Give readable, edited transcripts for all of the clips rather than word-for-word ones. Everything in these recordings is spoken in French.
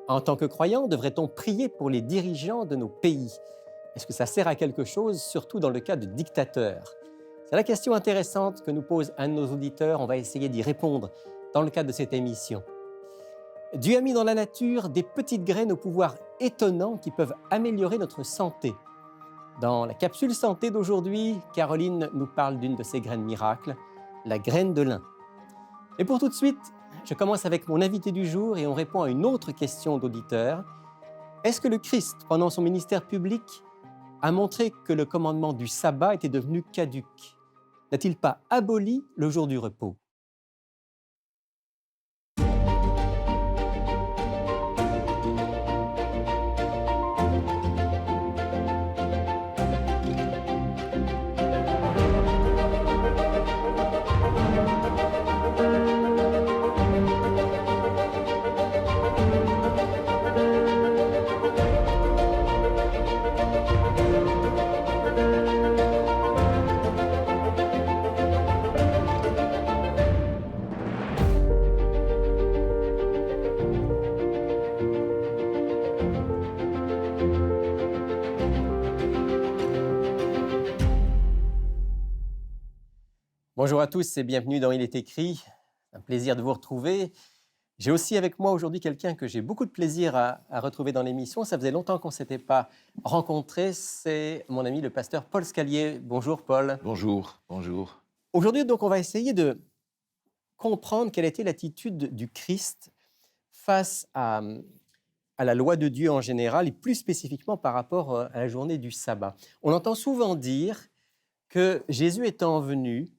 En tant que croyants, devrait-on prier pour les dirigeants de nos pays? Est-ce que ça sert à quelque chose, surtout dans le cas de dictateurs? C'est la question intéressante que nous pose un de nos auditeurs. On va essayer d'y répondre dans le cadre de cette émission. Dieu a mis dans la nature des petites graines au pouvoir étonnant qui peuvent améliorer notre santé. Dans la capsule santé d'aujourd'hui, Caroline nous parle d'une de ces graines miracles, la graine de lin. Et pour tout de suite, je commence avec mon invité du jour et on répond à une autre question d'auditeur. Est-ce que le Christ, pendant son ministère public, a montré que le commandement du sabbat était devenu caduc? N'a-t-il pas aboli le jour du repos? Bonjour à tous et bienvenue dans Il est écrit. Un plaisir de vous retrouver. J'ai aussi avec moi aujourd'hui quelqu'un que j'ai beaucoup de plaisir à retrouver dans l'émission. Ça faisait longtemps qu'on ne s'était pas rencontrés. C'est mon ami le pasteur Paul Scalier. Bonjour Paul. Bonjour, bonjour. Aujourd'hui, donc, on va essayer de comprendre quelle était l'attitude du Christ face à la loi de Dieu en général et plus spécifiquement par rapport à la journée du sabbat. On entend souvent dire que Jésus étant venu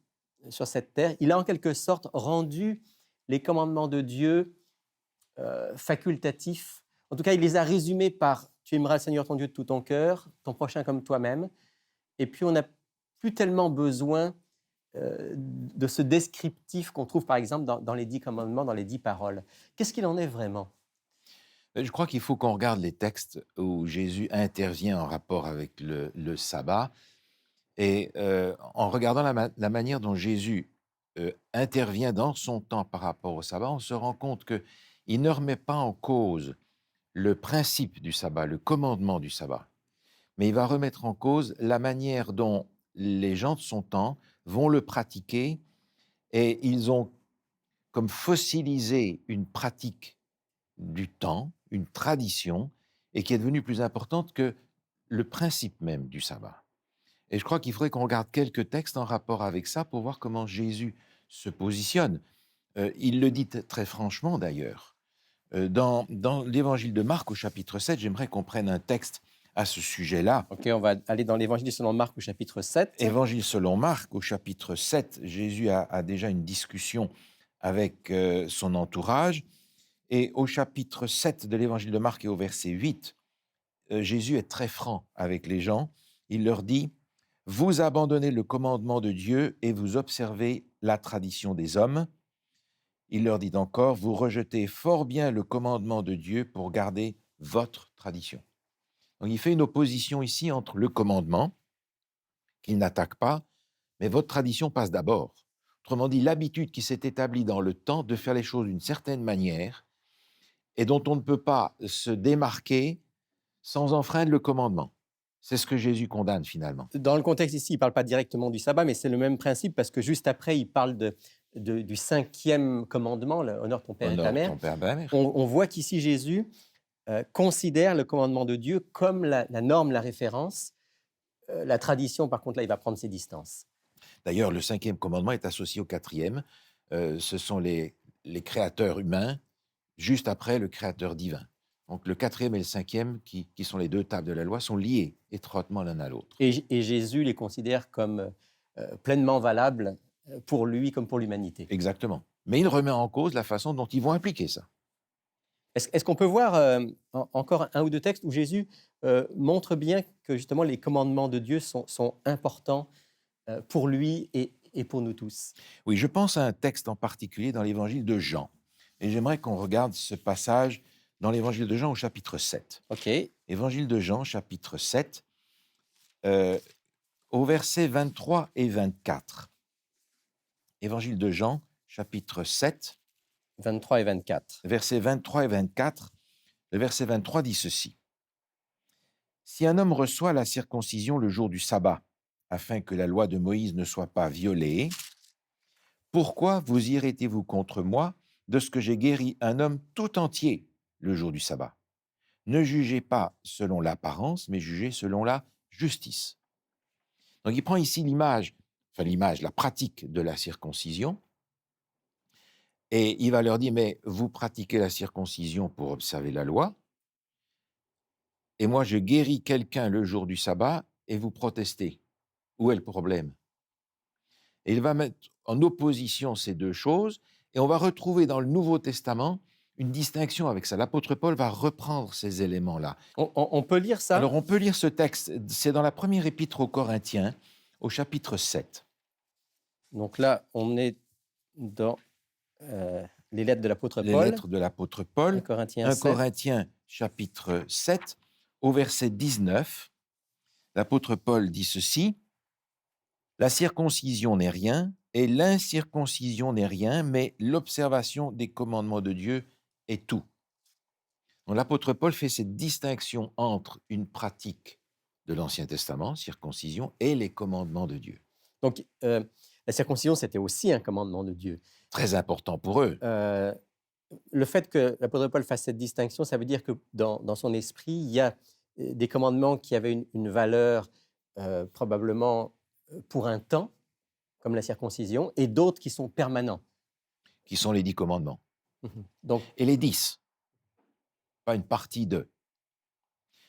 sur cette terre, il a en quelque sorte rendu les commandements de Dieu facultatifs. En tout cas, il les a résumés par « Tu aimeras le Seigneur ton Dieu de tout ton cœur, ton prochain comme toi-même ». Et puis, on n'a plus tellement besoin de ce descriptif qu'on trouve, par exemple, dans les 10 commandements, dans les 10 paroles. Qu'est-ce qu'il en est vraiment? Je crois qu'il faut qu'on regarde les textes où Jésus intervient en rapport avec le sabbat. Et en regardant la manière dont Jésus intervient dans son temps par rapport au sabbat, on se rend compte qu'il ne remet pas en cause le principe du sabbat, le commandement du sabbat, mais il va remettre en cause la manière dont les gens de son temps vont le pratiquer, et ils ont comme fossilisé une pratique du temps, une tradition, et qui est devenue plus importante que le principe même du sabbat. Et je crois qu'il faudrait qu'on regarde quelques textes en rapport avec ça pour voir comment Jésus se positionne. Il le dit très franchement d'ailleurs. Dans l'évangile de Marc au chapitre 7, j'aimerais qu'on prenne un texte à ce sujet-là. Ok, on va aller dans l'Évangile selon Marc au chapitre 7. Évangile selon Marc au chapitre 7, Jésus a déjà une discussion avec son entourage. Et au chapitre 7 de l'évangile de Marc et au verset 8, Jésus est très franc avec les gens. Il leur dit: « Vous abandonnez le commandement de Dieu et vous observez la tradition des hommes. » Il leur dit encore: « Vous rejetez fort bien le commandement de Dieu pour garder votre tradition. » Donc il fait une opposition ici entre le commandement, qu'il n'attaque pas, mais votre tradition passe d'abord. Autrement dit, l'habitude qui s'est établie dans le temps de faire les choses d'une certaine manière et dont on ne peut pas se démarquer sans enfreindre le commandement. C'est ce que Jésus condamne finalement. Dans le contexte ici, il ne parle pas directement du sabbat, mais c'est le même principe parce que juste après, il parle du 5e commandement, « Honore ton père et ta Honore mère ». ton père et ta mère. On voit qu'ici, Jésus considère le commandement de Dieu comme la norme, la référence. La tradition, par contre, là, il va prendre ses distances. D'ailleurs, le 5e commandement est associé au 4e. Ce sont les créateurs humains, juste après le créateur divin. Donc le 4e et le 5e, qui sont les deux tables de la loi, sont liés étroitement l'un à l'autre. Et Jésus les considère comme pleinement valables pour lui comme pour l'humanité. Exactement. Mais il remet en cause la façon dont ils vont appliquer ça. Est-ce qu'on peut voir encore un ou deux textes où Jésus montre bien que justement les commandements de Dieu sont importants pour lui et pour nous tous? Oui, je pense à un texte en particulier dans l'évangile de Jean. Et j'aimerais qu'on regarde ce passage dans l'évangile de Jean au chapitre 7. Ok. Évangile de Jean, chapitre 7, au verset 23 et 24. Évangile de Jean, chapitre 7, 23 et 24. versets 23 et 24. Le verset 23 dit ceci. Si un homme reçoit la circoncision le jour du sabbat, afin que la loi de Moïse ne soit pas violée, pourquoi vous irritez-vous contre moi de ce que j'ai guéri un homme tout entier le jour du sabbat? Ne jugez pas selon l'apparence, mais jugez selon la justice. Donc il prend ici la pratique de la circoncision, et il va leur dire, mais vous pratiquez la circoncision pour observer la loi, et moi je guéris quelqu'un le jour du sabbat, et vous protestez. Où est le problème? Et il va mettre en opposition ces deux choses, et on va retrouver dans le Nouveau Testament une distinction avec ça. L'apôtre Paul va reprendre ces éléments-là. On peut lire ça? Alors on peut lire ce texte, c'est dans la première épître aux Corinthiens, au chapitre 7. Donc là, on est dans les lettres de l'apôtre Les Paul, lettres de l'apôtre Paul, 1 Corinthiens 1 7. Corinthiens chapitre 7, au verset 19. L'apôtre Paul dit ceci, « La circoncision n'est rien, et l'incirconcision n'est rien, mais l'observation des commandements de Dieu est tout. » Donc l'apôtre Paul fait cette distinction entre une pratique de l'Ancien Testament, circoncision, et les commandements de Dieu. Donc, la circoncision, c'était aussi un commandement de Dieu. Très important pour eux. Le fait que l'apôtre Paul fasse cette distinction, ça veut dire que dans son esprit, il y a des commandements qui avaient une valeur probablement pour un temps, comme la circoncision, et d'autres qui sont permanents. Qui sont les 10 commandements. Donc, Et les 10, pas une partie d'eux.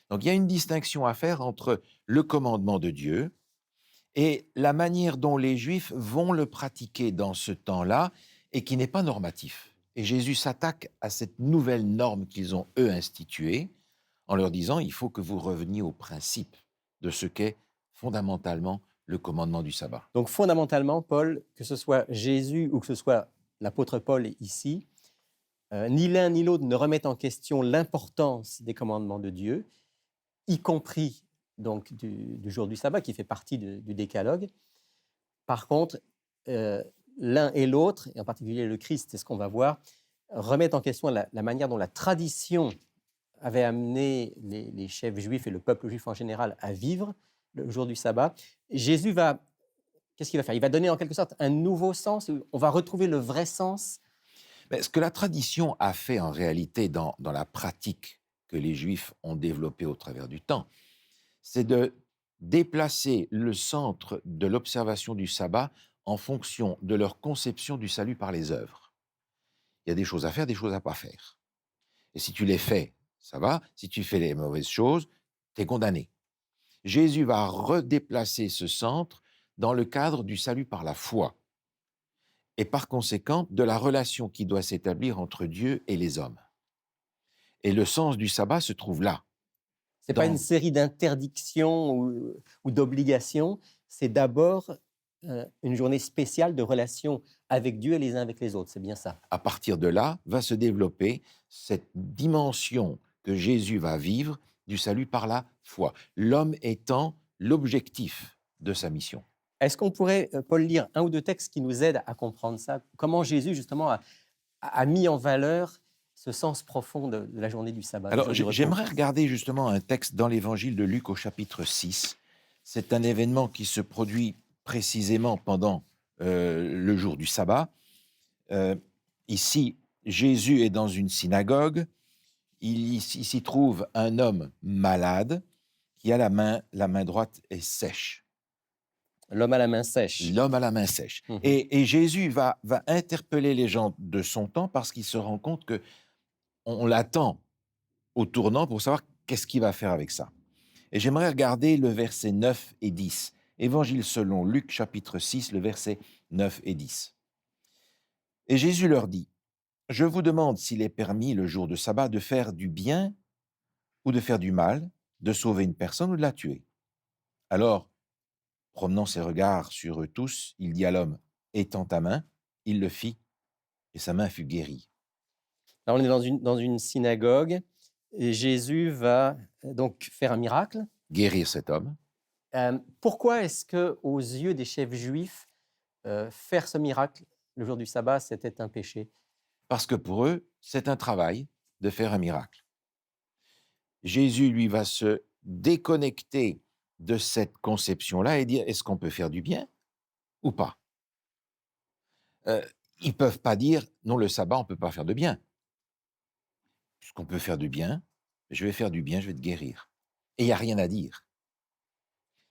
Donc il y a une distinction à faire entre le commandement de Dieu et la manière dont les Juifs vont le pratiquer dans ce temps-là et qui n'est pas normatif. Et Jésus s'attaque à cette nouvelle norme qu'ils ont, eux, instituée en leur disant, il faut que vous reveniez au principe de ce qu'est fondamentalement le commandement du sabbat. Donc fondamentalement, Paul, que ce soit Jésus ou que ce soit l'apôtre Paul ici, ni l'un ni l'autre ne remettent en question l'importance des commandements de Dieu, y compris donc du jour du sabbat qui fait partie du décalogue. Par contre, l'un et l'autre, et en particulier le Christ, c'est ce qu'on va voir, remettent en question la manière dont la tradition avait amené les chefs juifs et le peuple juif en général à vivre le jour du sabbat. Jésus qu'est-ce qu'il va faire? Il va donner en quelque sorte un nouveau sens, on va retrouver le vrai sens. Mais ce que la tradition a fait en réalité dans la pratique que les Juifs ont développée au travers du temps, c'est de déplacer le centre de l'observation du sabbat en fonction de leur conception du salut par les œuvres. Il y a des choses à faire, des choses à pas faire. Et si tu les fais, ça va. Si tu fais les mauvaises choses, tu es condamné. Jésus va redéplacer ce centre dans le cadre du salut par la foi et par conséquent de la relation qui doit s'établir entre Dieu et les hommes. Et le sens du sabbat se trouve là. Ce n'est pas une série d'interdictions ou d'obligations, c'est d'abord une journée spéciale de relation avec Dieu et les uns avec les autres, c'est bien ça. À partir de là, va se développer cette dimension que Jésus va vivre du salut par la foi, l'homme étant l'objectif de sa mission. Est-ce qu'on pourrait, Paul, lire un ou deux textes qui nous aident à comprendre ça? Comment Jésus, justement, a mis en valeur ce sens profond de la journée du sabbat? Alors, j'aimerais regarder justement un texte dans l'évangile de Luc au chapitre 6. C'est un événement qui se produit précisément pendant le jour du sabbat. Ici, Jésus est dans une synagogue. Il s'y trouve un homme malade qui a la main droite est sèche. L'homme à la main sèche. L'homme à la main sèche. Et Jésus va interpeller les gens de son temps parce qu'il se rend compte que on l'attend au tournant pour savoir qu'est-ce qu'il va faire avec ça. Et j'aimerais regarder le verset 9 et 10. Évangile selon Luc, chapitre 6, le verset 9 et 10. Et Jésus leur dit, « Je vous demande s'il est permis le jour de sabbat de faire du bien ou de faire du mal, de sauver une personne ou de la tuer. » Alors, promenant ses regards sur eux tous, il dit à l'homme, « Étends ta main. » Il le fit, et sa main fut guérie. Là, on est dans une synagogue, et Jésus va donc faire un miracle. Guérir cet homme. Pourquoi est-ce qu'aux yeux des chefs juifs, faire ce miracle le jour du sabbat, c'était un péché? Parce que pour eux, c'est un travail de faire un miracle. Jésus, lui, va se déconnecter de cette conception-là et dire, est-ce qu'on peut faire du bien ou pas? Heu, Ils ne peuvent pas dire: «Non, le sabbat, on ne peut pas faire de bien». Puisqu'on peut faire du bien, je vais faire du bien, je vais te guérir. Et il y a rien à dire.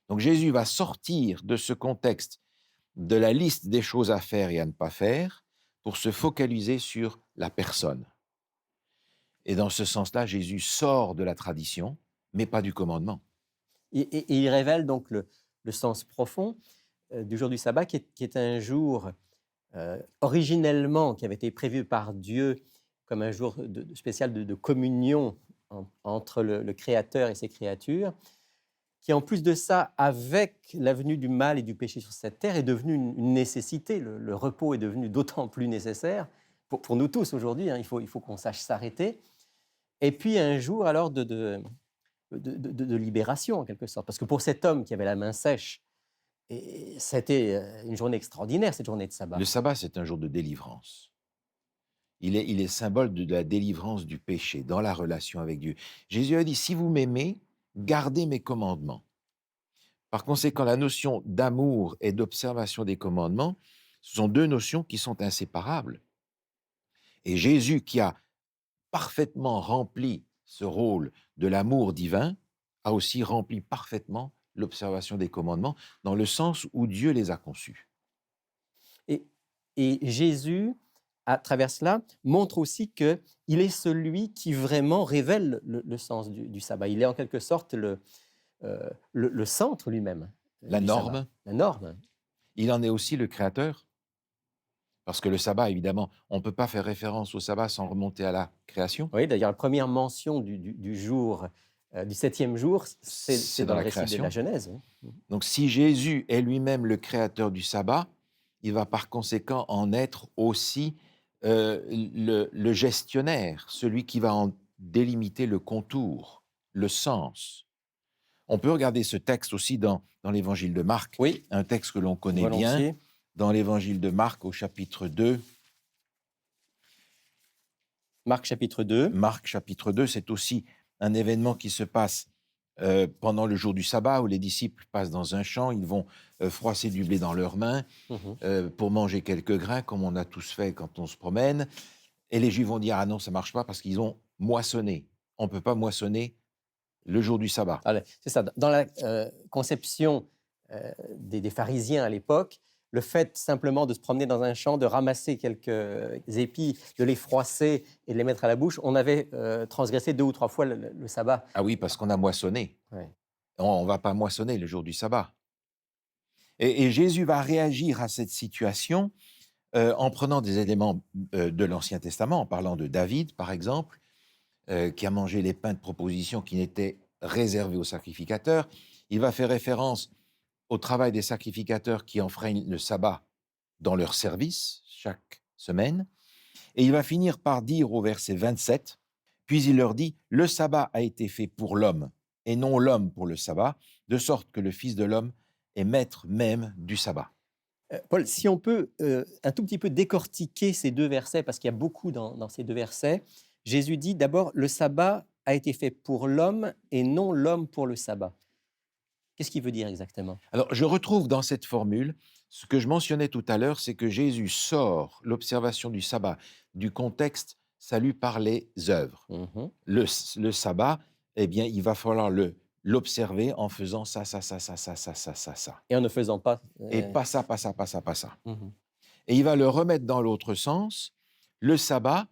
Donc Jésus va sortir de ce contexte, de la liste des choses à faire et à ne pas faire, pour se focaliser sur la personne. Et dans ce sens-là, Jésus sort de la tradition, mais pas du commandement. Et il révèle donc le sens profond du jour du sabbat, qui est un jour originellement qui avait été prévu par Dieu comme un jour spécial de communion entre le Créateur et ses créatures, qui en plus de ça, avec la venue du mal et du péché sur cette terre, est devenu une nécessité. Le repos est devenu d'autant plus nécessaire pour nous tous aujourd'hui. Hein, il faut qu'on sache s'arrêter. Et puis un jour alors de libération en quelque sorte. Parce que pour cet homme qui avait la main sèche, et c'était une journée extraordinaire, cette journée de sabbat. Le sabbat, c'est un jour de délivrance. Il est symbole de la délivrance du péché dans la relation avec Dieu. Jésus a dit, si vous m'aimez, gardez mes commandements. Par conséquent, la notion d'amour et d'observation des commandements, ce sont deux notions qui sont inséparables. Et Jésus, qui a parfaitement rempli ce rôle de l'amour divin, a aussi rempli parfaitement l'observation des commandements dans le sens où Dieu les a conçus. Et, et Jésus, à travers cela, montre aussi qu'il est celui qui vraiment révèle le sens du sabbat. Il est en quelque sorte le centre lui-même La du sabbat, norme, la norme. il en est aussi le créateur, parce que le sabbat, évidemment, on ne peut pas faire référence au sabbat sans remonter à la création. Oui, d'ailleurs, la première mention du jour, du septième jour, c'est C'est dans dans le la récit de la création. Genèse. Donc si Jésus est lui-même le créateur du sabbat, il va par conséquent en être aussi le gestionnaire, celui qui va en délimiter le contour, le sens. On peut regarder ce texte aussi dans l'évangile de Marc, Oui, un texte que l'on connaît bien, volontiers. dans l'évangile de Marc au chapitre 2. Marc chapitre 2. Marc chapitre 2, c'est aussi un événement qui se passe pendant le jour du sabbat, où les disciples passent dans un champ, ils vont froisser du blé dans leurs mains Mhm. pour manger quelques grains, comme on a tous fait quand on se promène. Et les Juifs vont dire, ah non, ça ne marche pas parce qu'ils ont moissonné. On ne peut pas moissonner le jour du sabbat. Allez, c'est ça. Dans la conception des pharisiens à l'époque, le fait simplement de se promener dans un champ, de ramasser quelques épis, de les froisser et de les mettre à la bouche, on avait transgressé 2 ou 3 fois le sabbat. Ah oui, parce qu'on a moissonné. Ouais. On ne va pas moissonner le jour du sabbat. Et Jésus va réagir à cette situation en prenant des éléments de l'Ancien Testament, en parlant de David, par exemple, qui a mangé les pains de proposition qui n'étaient réservés aux sacrificateurs. Il va faire référence au travail des sacrificateurs qui enfreignent le sabbat dans leur service chaque semaine. Et il va finir par dire au verset 27, puis il leur dit, le sabbat a été fait pour l'homme et non l'homme pour le sabbat, de sorte que le Fils de l'homme est maître même du sabbat. Paul, si on peut un tout petit peu décortiquer ces 2 versets, parce qu'il y a beaucoup dans ces 2 versets, Jésus dit d'abord, le sabbat a été fait pour l'homme et non l'homme pour le sabbat. Qu'est-ce qu'il veut dire exactement? Alors, je retrouve dans cette formule ce que je mentionnais tout à l'heure, c'est que Jésus sort l'observation du sabbat du contexte salut par les œuvres. Mhm. Le sabbat, eh bien, il va falloir l'observer en faisant ça, ça, ça, ça, ça, ça, ça, ça, ça. Et en ne faisant pas. Et pas ça, pas ça, pas ça, pas ça. Mhm. Et il va le remettre dans l'autre sens. Le sabbat,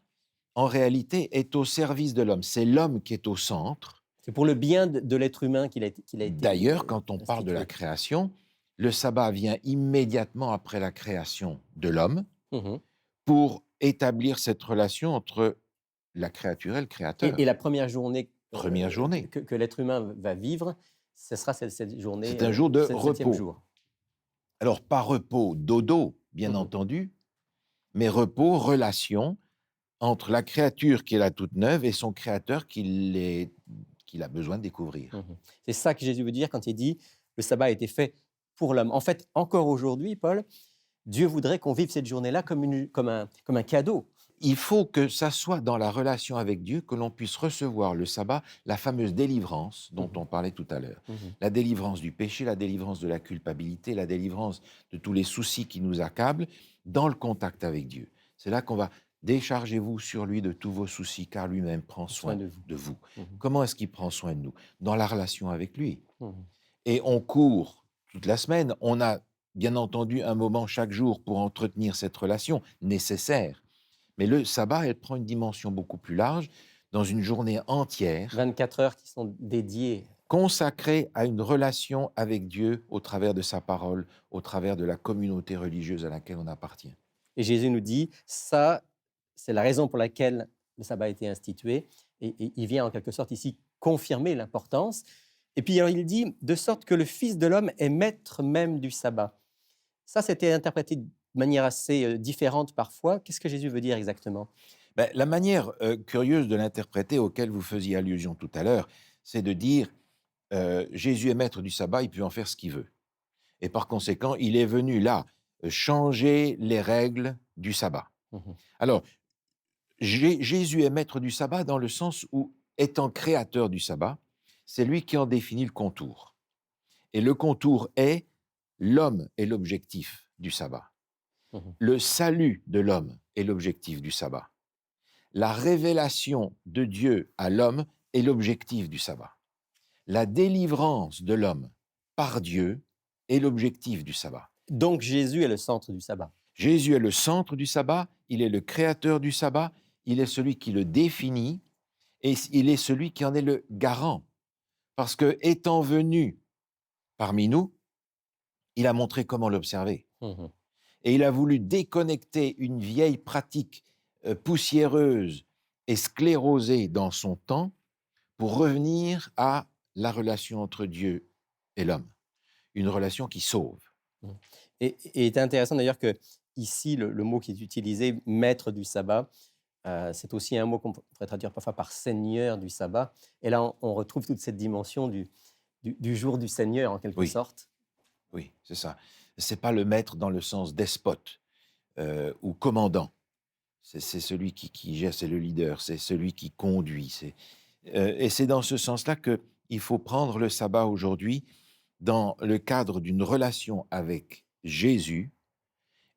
en réalité, est au service de l'homme. C'est l'homme qui est au centre. C'est pour le bien de l'être humain qu'il a été D'ailleurs, quand on parle de la institué. création, le sabbat vient immédiatement après la création de l'homme Mhm. pour établir cette relation entre la créature et le créateur. Et la première journée Première journée. que l'être humain va vivre, ce sera cette journée, C'est un jour de c'est le septième repos. jour. Alors, pas repos dodo, bien Mhm. entendu, mais repos, relation entre la créature qui est là toute neuve et son créateur qu'il a besoin de découvrir. Mhm. C'est ça que Jésus veut dire quand il dit le sabbat a été fait pour l'homme. En fait, encore aujourd'hui, Paul, Dieu voudrait qu'on vive cette journée-là comme un cadeau. il faut que ça soit dans la relation avec Dieu que l'on puisse recevoir le sabbat, la fameuse délivrance dont on parlait tout à l'heure. Mhm. La délivrance du péché, la délivrance de la culpabilité, la délivrance de tous les soucis qui nous accablent dans le contact avec Dieu. C'est là qu'on va déchargez-vous sur lui de tous vos soucis car lui-même prend soin de vous. Mhm. Comment est-ce qu'il prend soin de nous? Dans la relation avec lui. Mhm. Et on court toute la semaine. On a bien entendu un moment chaque jour pour entretenir cette relation nécessaire. Mais le sabbat, elle prend une dimension beaucoup plus large, dans une journée entière, 24 heures qui sont dédiées. consacrée à une relation avec Dieu au travers de sa parole, au travers de la communauté religieuse à laquelle on appartient. Et Jésus nous dit, ça, c'est la raison pour laquelle le sabbat a été institué. Et il vient en quelque sorte ici confirmer l'importance. Et puis alors il dit, de sorte que le Fils de l'homme est maître même du sabbat. Ça, c'était interprété de manière assez différente parfois. Qu'est-ce que Jésus veut dire exactement? Ben, la manière curieuse de l'interpréter auquel vous faisiez allusion tout à l'heure, c'est de dire Jésus est maître du sabbat, il peut en faire ce qu'il veut. Et par conséquent, il est venu là changer les règles du sabbat. Mhm. Alors, Jésus est maître du sabbat dans le sens où, étant créateur du sabbat, c'est lui qui en définit le contour. Et le contour est l'homme est l'objectif du sabbat. Mhm. Le salut de l'homme est l'objectif du sabbat. La révélation de Dieu à l'homme est l'objectif du sabbat. La délivrance de l'homme par Dieu est l'objectif du sabbat. Donc Jésus est le centre du sabbat. Jésus est le centre du sabbat, il est le créateur du sabbat, il est celui qui le définit et il est celui qui en est le garant. Parce que, étant venu parmi nous, il a montré comment l'observer. Mhm. Et il a voulu déconnecter une vieille pratique poussiéreuse et sclérosée dans son temps pour revenir à la relation entre Dieu et l'homme. Une relation qui sauve. Et il est intéressant d'ailleurs que ici, le mot qui est utilisé, maître du sabbat, c'est aussi un mot qu'on pourrait traduire parfois par seigneur du sabbat. Et là, on retrouve toute cette dimension du jour du Seigneur, en quelque Oui. sorte. Oui, c'est ça. Ce n'est pas le maître dans le sens despote ou commandant. C'est celui qui gère, c'est le leader, c'est celui qui conduit. Et c'est dans ce sens-là qu'il faut prendre le sabbat aujourd'hui dans le cadre d'une relation avec Jésus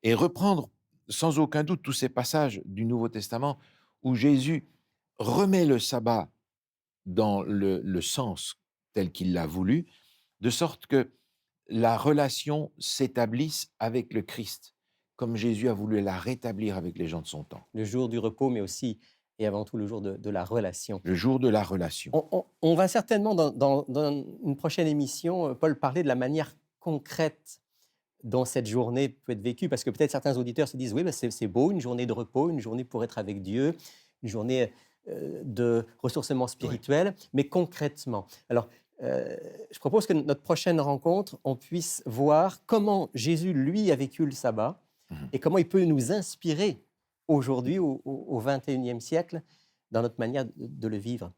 et reprendre sans aucun doute tous ces passages du Nouveau Testament où Jésus remet le sabbat dans le sens tel qu'il l'a voulu, de sorte que la relation s'établisse avec le Christ, comme Jésus a voulu la rétablir avec les gens de son temps. Le jour du repos, mais aussi et avant tout le jour de la relation. Le jour de la relation. On va certainement, dans une prochaine émission, Paul, parler de la manière concrète dont cette journée peut être vécue, parce que peut-être certains auditeurs se disent, oui, ben c'est beau, une journée de repos, une journée pour être avec Dieu, une journée de ressourcement spirituel, mais concrètement. Alors, je propose que notre prochaine rencontre, on puisse voir comment Jésus, lui, a vécu le sabbat et comment il peut nous inspirer aujourd'hui, au XXIe siècle, dans notre manière de le vivre.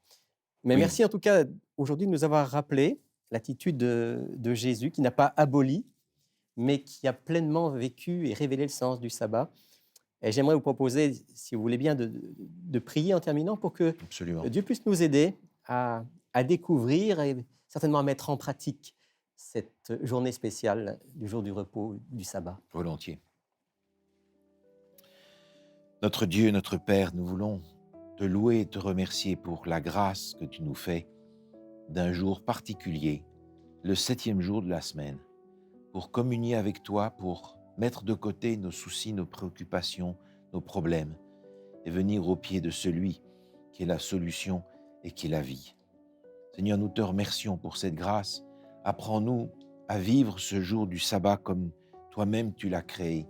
Mais Oui. merci en tout cas aujourd'hui de nous avoir rappelé l'attitude de Jésus qui n'a pas aboli, mais qui a pleinement vécu et révélé le sens du sabbat. Et j'aimerais vous proposer, si vous voulez bien, de prier en terminant pour que Absolument. Dieu puisse nous aider à découvrir et certainement à mettre en pratique cette journée spéciale du jour du repos, du sabbat. Volontiers. Notre Dieu, notre Père, nous voulons te louer et te remercier pour la grâce que tu nous fais d'un jour particulier, le 7e jour de la semaine, pour communier avec toi, pour mettre de côté nos soucis, nos préoccupations, nos problèmes, et venir au pied de celui qui est la solution et qui est la vie. Seigneur, nous te remercions pour cette grâce. Apprends-nous à vivre ce jour du sabbat comme toi-même tu l'as créé,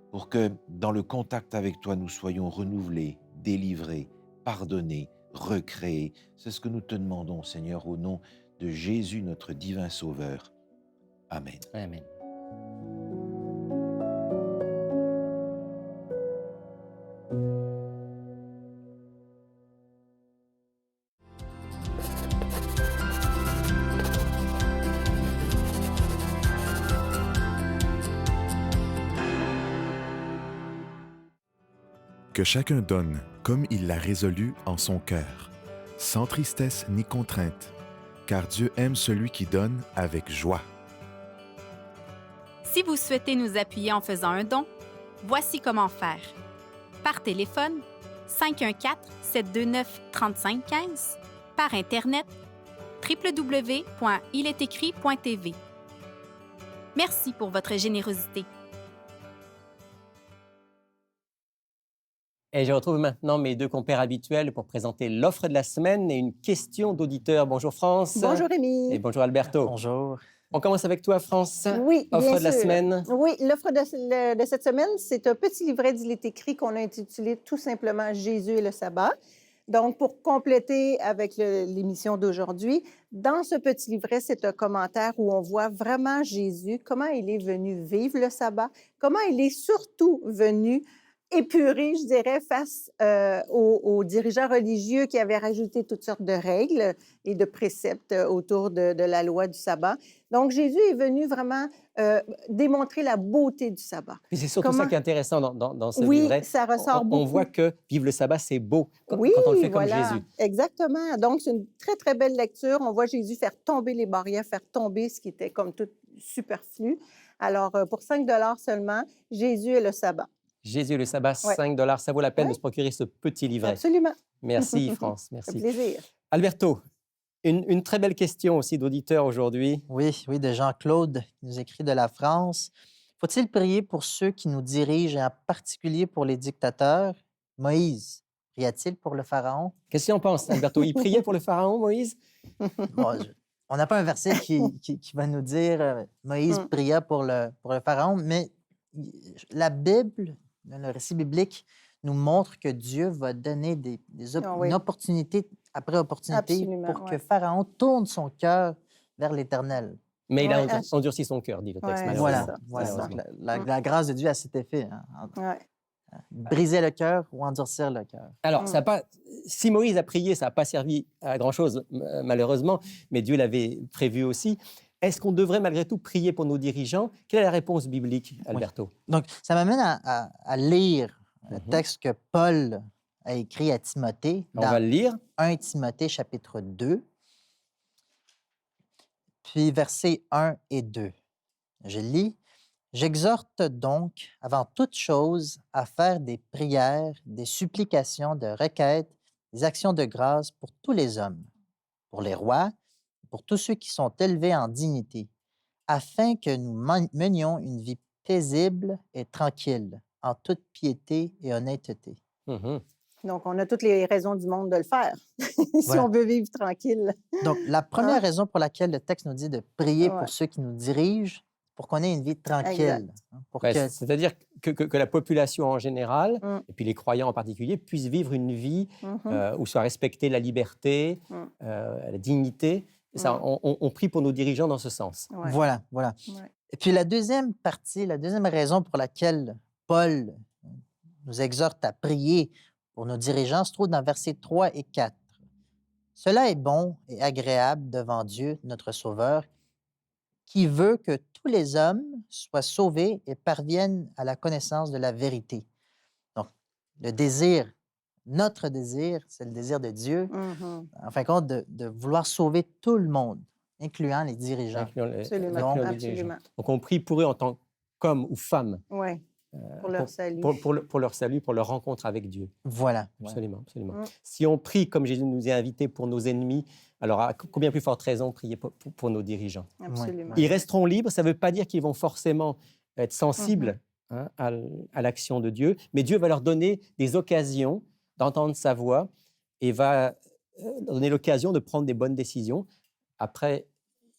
pour que dans le contact avec toi, nous soyons renouvelés, délivrés, pardonnés, recréés. C'est ce que nous te demandons, Seigneur, au nom de Jésus, notre divin Sauveur. Amen. Amen. Que Que chacun donne comme il l'a résolu en son cœur, sans tristesse ni contrainte, car Dieu aime celui qui donne avec joie. Si vous souhaitez nous appuyer en faisant un don, voici comment faire. Par téléphone, 514-729-3515, par Internet, www.iletécrit.tv. Merci pour votre générosité. Et je retrouve maintenant mes deux compères habituels pour présenter l'offre de la semaine et une question d'auditeur. Bonjour France. Bonjour Rémi. Et bonjour Alberto. Bonjour. On commence avec toi France. Oui, offre bien de la sûr. semaine. Oui, l'offre de cette semaine, c'est un petit livret d'Il est écrit qu'on a intitulé tout simplement Jésus et le sabbat. Donc, pour compléter avec l'émission d'aujourd'hui, dans ce petit livret, c'est un commentaire où on voit vraiment Jésus, comment il est venu vivre le sabbat, comment il est surtout venu épuré, je dirais, face aux dirigeants religieux qui avaient rajouté toutes sortes de règles et de préceptes autour de la loi du sabbat. Donc, Jésus est venu vraiment démontrer la beauté du sabbat. Et c'est surtout ça qui est intéressant dans ce oui, livret. Oui, ça ressort beaucoup. On voit que vivre le sabbat, c'est beau quand on le fait comme Jésus. Exactement. Donc, c'est une très, très belle lecture. On voit Jésus faire tomber les barrières, faire tomber ce qui était comme tout superflu. Alors, pour 5 $ seulement, Jésus et le sabbat. Jésus et le sabbat, 5 $. Ça vaut la peine de se procurer ce petit livret. Absolument. Merci, France. Merci. Un plaisir. Alberto, une très belle question aussi d'auditeur aujourd'hui. Oui, de Jean-Claude qui nous écrit de la France. Faut-il prier pour ceux qui nous dirigent, et en particulier pour les dictateurs? Moïse, pria-t-il pour le Pharaon? Qu'est-ce que tu en penses, Alberto? Il priait pour le Pharaon, Moïse? Bon, on n'a pas un verset qui va nous dire Moïse pria pour le Pharaon, mais la Bible, le récit biblique, nous montre que Dieu va donner une opportunité après opportunité Absolument, pour que Pharaon tourne son cœur vers l'Éternel. Mais il a endurci son cœur, dit le texte. Voilà. La grâce de Dieu a cet effet. Briser le cœur ou endurcir le cœur. Alors, si Moïse a prié, ça n'a pas servi à grand-chose, malheureusement, mais Dieu l'avait prévu aussi. Est-ce qu'on devrait malgré tout prier pour nos dirigeants? Quelle est la réponse biblique, Alberto? Donc, ça m'amène à lire le texte que Paul a écrit à Timothée. On va le lire. 1 Timothée, chapitre 2, puis versets 1 et 2. Je lis. « J'exhorte donc, avant toute chose, à faire des prières, des supplications, des requêtes, des actions de grâce pour tous les hommes, pour les rois, pour tous ceux qui sont élevés en dignité, afin que nous menions une vie paisible et tranquille, en toute piété et honnêteté. » Donc, on a toutes les raisons du monde de le faire, si on veut vivre tranquille. Donc, la première raison pour laquelle le texte nous dit de prier pour ceux qui nous dirigent, pour qu'on ait une vie tranquille. C'est-à-dire que la population en général, et puis les croyants en particulier, puissent vivre une vie où soit respectée la liberté, la dignité. Ça, on prie pour nos dirigeants dans ce sens. Voilà. Et puis la deuxième partie, la deuxième raison pour laquelle Paul nous exhorte à prier pour nos dirigeants se trouve dans versets 3 et 4. « Cela est bon et agréable devant Dieu, notre Sauveur, qui veut que tous les hommes soient sauvés et parviennent à la connaissance de la vérité. » Donc, le désir, notre désir, c'est le désir de Dieu, en fin de compte, de vouloir sauver tout le monde, incluant les dirigeants. Absolument. Donc, on prie pour eux en tant qu'hommes ou femmes. Oui, pour leur salut. Pour leur salut, pour leur rencontre avec Dieu. Voilà. Absolument. Si on prie comme Jésus nous a invités pour nos ennemis, alors à combien plus forte raison prier pour nos dirigeants? Absolument. Ils resteront libres, ça ne veut pas dire qu'ils vont forcément être sensibles à l'action de Dieu, mais Dieu va leur donner des occasions d'entendre sa voix et va leur donner l'occasion de prendre des bonnes décisions. Après,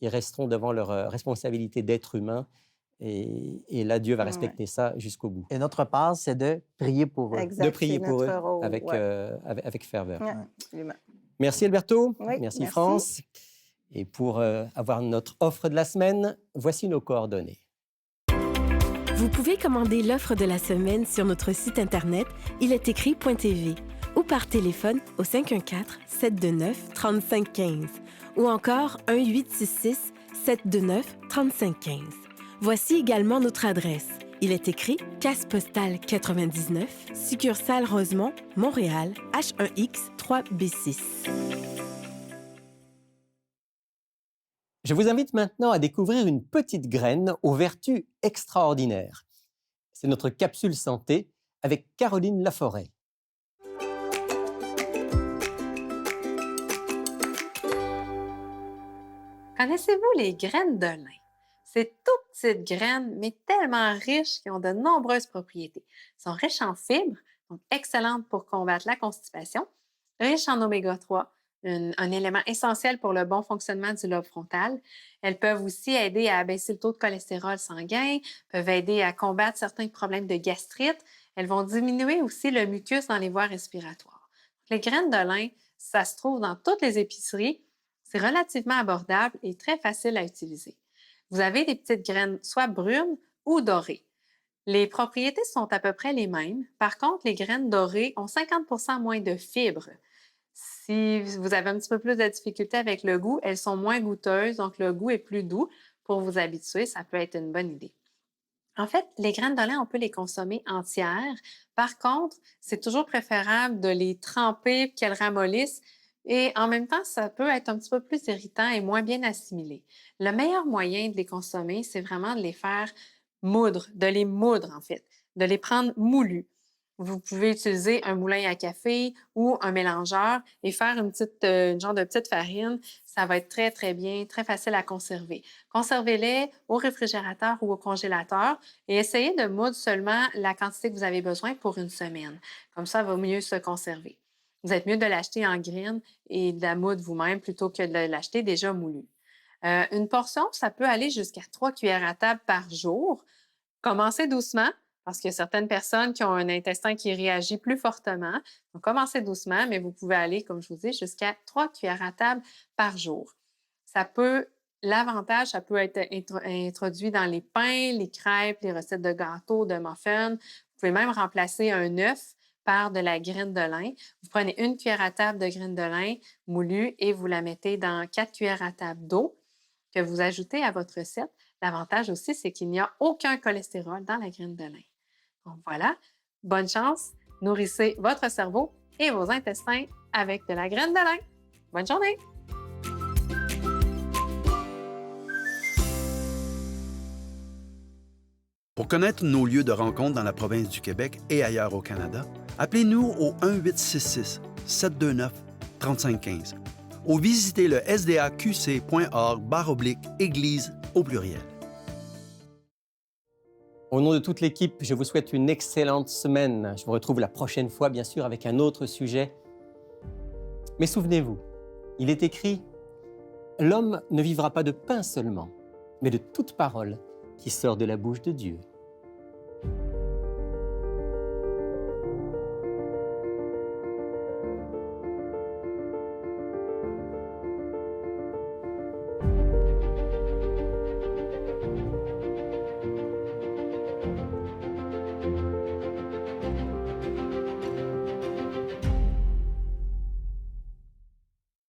ils resteront devant leur responsabilité d'être humains. Et là, Dieu va respecter ça jusqu'au bout. Et notre part, c'est de prier pour eux. Exact, de prier pour eux avec ferveur. Absolument. Merci Alberto, oui, merci France. Et pour avoir notre offre de la semaine, voici nos coordonnées. Vous pouvez commander l'offre de la semaine sur notre site internet iletécrit.tv ou par téléphone au 514-729-3515 ou encore 1-866-729-3515. Voici également notre adresse Il est écrit Casse postale 99, succursale Rosemont, Montréal, H1X 3B6. Je vous invite maintenant à découvrir une petite graine aux vertus extraordinaires. C'est notre capsule santé avec Caroline Laforêt. Connaissez-vous les graines de lin? C'est toutes petites graines, mais tellement riches qui ont de nombreuses propriétés. Elles sont riches en fibres, donc excellentes pour combattre la constipation, riches en oméga 3, un élément essentiel pour le bon fonctionnement du lobe frontal. Elles peuvent aussi aider à abaisser le taux de cholestérol sanguin, peuvent aider à combattre certains problèmes de gastrite. Elles vont diminuer aussi le mucus dans les voies respiratoires. Les graines de lin, ça se trouve dans toutes les épiceries. C'est relativement abordable et très facile à utiliser. Vous avez des petites graines soit brunes ou dorées. Les propriétés sont à peu près les mêmes. Par contre, les graines dorées ont 50% moins de fibres. Si vous avez un petit peu plus de difficulté avec le goût, elles sont moins goûteuses, donc le goût est plus doux. Pour vous habituer, ça peut être une bonne idée. En fait, les graines de lin, on peut les consommer entières. Par contre, c'est toujours préférable de les tremper et qu'elles ramollissent. Et en même temps, ça peut être un petit peu plus irritant et moins bien assimilé. Le meilleur moyen de les consommer, c'est vraiment de les faire moudre, de les moudre en fait, de les prendre moulus. Vous pouvez utiliser un moulin à café ou un mélangeur et faire une genre de petite farine. Ça va être très, très bien, très facile à conserver. Conservez-les au réfrigérateur ou au congélateur et essayez de moudre seulement la quantité que vous avez besoin pour une semaine. Comme ça va mieux se conserver. Vous êtes mieux de l'acheter en graines et de la moudre vous-même plutôt que de l'acheter déjà moulu. Une portion, ça peut aller jusqu'à 3 cuillères à table par jour. Commencez doucement parce qu'il y a certaines personnes qui ont un intestin qui réagit plus fortement. Donc, commencez doucement, mais vous pouvez aller, comme je vous dis, jusqu'à 3 cuillères à table par jour. L'avantage, ça peut être introduit dans les pains, les crêpes, les recettes de gâteaux, de muffins. Vous pouvez même remplacer un œuf par de la graine de lin. Vous prenez 1 cuillère à table de graine de lin moulue et vous la mettez dans 4 cuillères à table d'eau que vous ajoutez à votre recette. L'avantage aussi, c'est qu'il n'y a aucun cholestérol dans la graine de lin. Donc voilà, bonne chance, nourrissez votre cerveau et vos intestins avec de la graine de lin. Bonne journée! Pour connaître nos lieux de rencontre dans la province du Québec et ailleurs au Canada, appelez-nous au 1-866-729-3515 ou visitez le sdaqc.org/église au pluriel. Au nom de toute l'équipe, je vous souhaite une excellente semaine. Je vous retrouve la prochaine fois, bien sûr, avec un autre sujet. Mais souvenez-vous, il est écrit « L'homme ne vivra pas de pain seulement, mais de toute parole qui sort de la bouche de Dieu. »